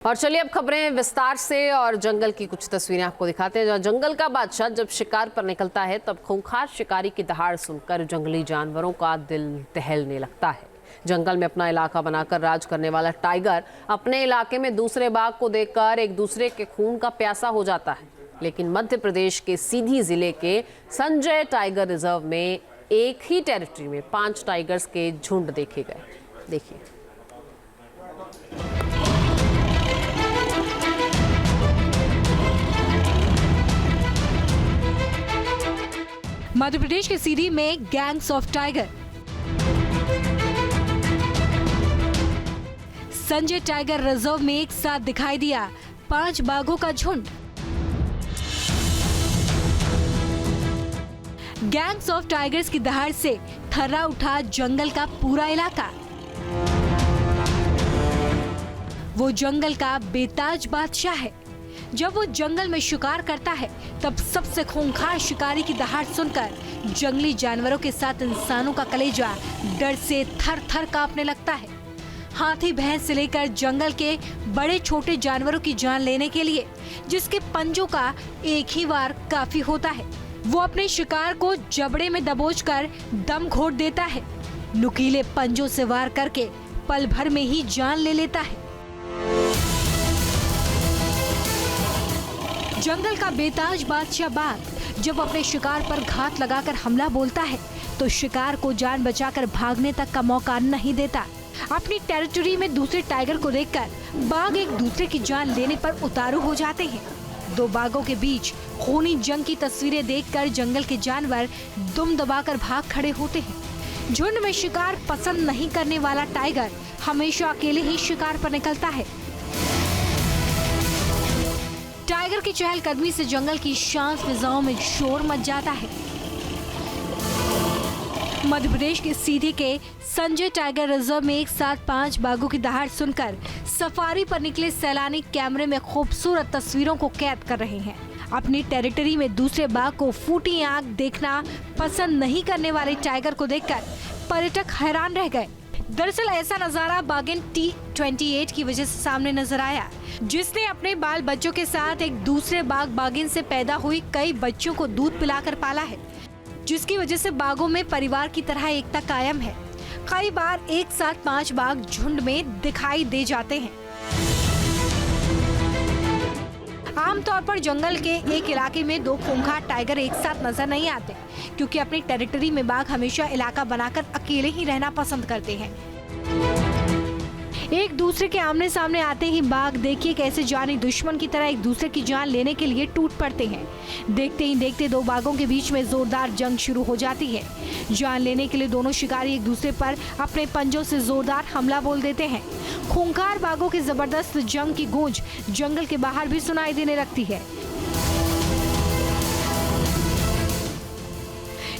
और चलिए अब खबरें विस्तार से और जंगल की कुछ तस्वीरें आपको दिखाते हैं। जहाँ जंगल का बादशाह जब शिकार पर निकलता है तब खूंखार शिकारी की दहाड़ सुनकर जंगली जानवरों का दिल दहलने लगता है। जंगल में अपना इलाका बनाकर राज करने वाला टाइगर अपने इलाके में दूसरे बाघ को देखकर एक दूसरे के खून का प्यासा हो जाता है। लेकिन मध्य प्रदेश के सीधी जिले के संजय टाइगर रिजर्व में एक ही टेरिटरी में 5 टाइगर्स के झुंड देखे गए। देखिए। मध्य प्रदेश के सीधी में gangs of tiger. Sanjay tiger reserve में एक साथ दिखाई दिया 5 बाघों का झुंड। गैंग्स ऑफ टाइगर्स की दहाड़ से थर्रा उठा जंगल का पूरा इलाका। वो जंगल का बेताज बादशाह है। जब वो जंगल में शिकार करता है तब सबसे खूंखार शिकारी की दहाड़ सुनकर जंगली जानवरों के साथ इंसानों का कलेजा डर से थर थर कांपने लगता है। हाथी भैंस से लेकर जंगल के बड़े छोटे जानवरों की जान लेने के लिए जिसके पंजों का एक ही वार काफी होता है, वो अपने शिकार को जबड़े में दबोचकर दम घोट देता है। नुकीले पंजों से वार करके पल भर में ही जान ले लेता है। जंगल का बेताज बादशाह बाघ जब अपने शिकार पर घात लगाकर हमला बोलता है तो शिकार को जान बचाकर भागने तक का मौका नहीं देता। अपनी टेरिटरी में दूसरे टाइगर को देखकर बाघ एक दूसरे की जान लेने पर उतारू हो जाते हैं। 2 बाघों के बीच खूनी जंग की तस्वीरें देखकर जंगल के जानवर दुम दबाकर भाग खड़े होते हैं। झुंड में शिकार पसंद नहीं करने वाला टाइगर हमेशा अकेले ही शिकार पर निकलता है। टाइगर की चहलकदमी से जंगल की शांत फिजाओं में शोर मच जाता है। मध्य प्रदेश के सीधी के संजय टाइगर रिजर्व में एक साथ 5 बाघों की दहाड़ सुनकर सफारी पर निकले सैलानी कैमरे में खूबसूरत तस्वीरों को कैद कर रहे हैं। अपनी टेरिटरी में दूसरे बाघ को फूटी आंख देखना पसंद नहीं करने वाले टाइगर को देखकर पर्यटक हैरान रह गए। दरअसल ऐसा नजारा बाघिन T28 की वजह से सामने नजर आया, जिसने अपने बाल बच्चों के साथ एक दूसरे बाघ बाघिन से पैदा हुई कई बच्चों को दूध पिलाकर पाला है, जिसकी वजह से बाघों में परिवार की तरह एकता कायम है। कई बार एक साथ 5 बाघ झुंड में दिखाई दे जाते हैं। आमतौर पर जंगल के एक इलाके में 2 खूंखार टाइगर एक साथ नजर नहीं आते, क्योंकि अपनी टेरिटरी में बाघ हमेशा इलाका बनाकर अकेले ही रहना पसंद करते हैं। एक दूसरे के आमने सामने आते ही बाघ देखिए कैसे जानी दुश्मन की तरह एक दूसरे की जान लेने के लिए टूट पड़ते हैं। देखते ही देखते 2 बाघों के बीच में जोरदार जंग शुरू हो जाती है। जान लेने के लिए दोनों शिकारी एक दूसरे पर अपने पंजों से जोरदार हमला बोल देते हैं। खूंखार बाघों की जबरदस्त जंग की गूंज जंगल के बाहर भी सुनाई देने लगती है।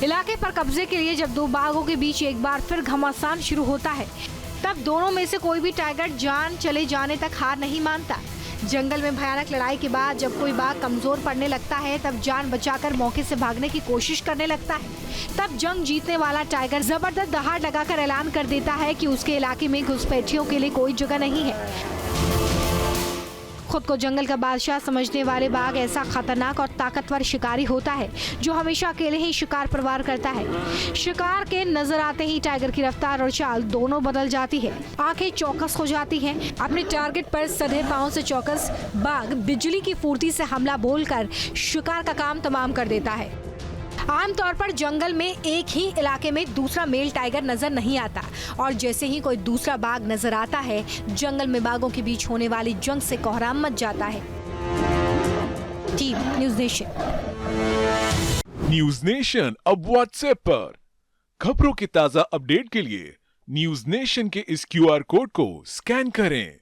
इलाके पर कब्जे के लिए जब 2 बाघों के बीच एक बार फिर घमासान शुरू होता है, तब दोनों में से कोई भी टाइगर जान चले जाने तक हार नहीं मानता। जंगल में भयानक लड़ाई के बाद जब कोई बाघ कमजोर पड़ने लगता है तब जान बचाकर मौके से भागने की कोशिश करने लगता है। तब जंग जीतने वाला टाइगर जबरदस्त दहाड़ लगाकर ऐलान कर देता है कि उसके इलाके में घुसपैठियों के लिए कोई जगह नहीं है। खुद को जंगल का बादशाह समझने वाले बाघ ऐसा खतरनाक और ताकतवर शिकारी होता है जो हमेशा अकेले ही शिकार पर वार करता है। शिकार के नजर आते ही टाइगर की रफ्तार और चाल दोनों बदल जाती है। आंखें चौकस हो जाती हैं। अपने टारगेट पर सधे पांव से चौकस बाघ बिजली की फुर्ती से हमला बोलकर शिकार का काम तमाम कर देता है। आमतौर पर जंगल में एक ही इलाके में दूसरा मेल टाइगर नजर नहीं आता, और जैसे ही कोई दूसरा बाघ नजर आता है जंगल में बाघों के बीच होने वाली जंग से कोहराम मच जाता है। Team news nation. News nation अब व्हाट्सएप पर खबरों की ताजा अपडेट के लिए न्यूज़ नेशन के इस QR कोड को स्कैन करें।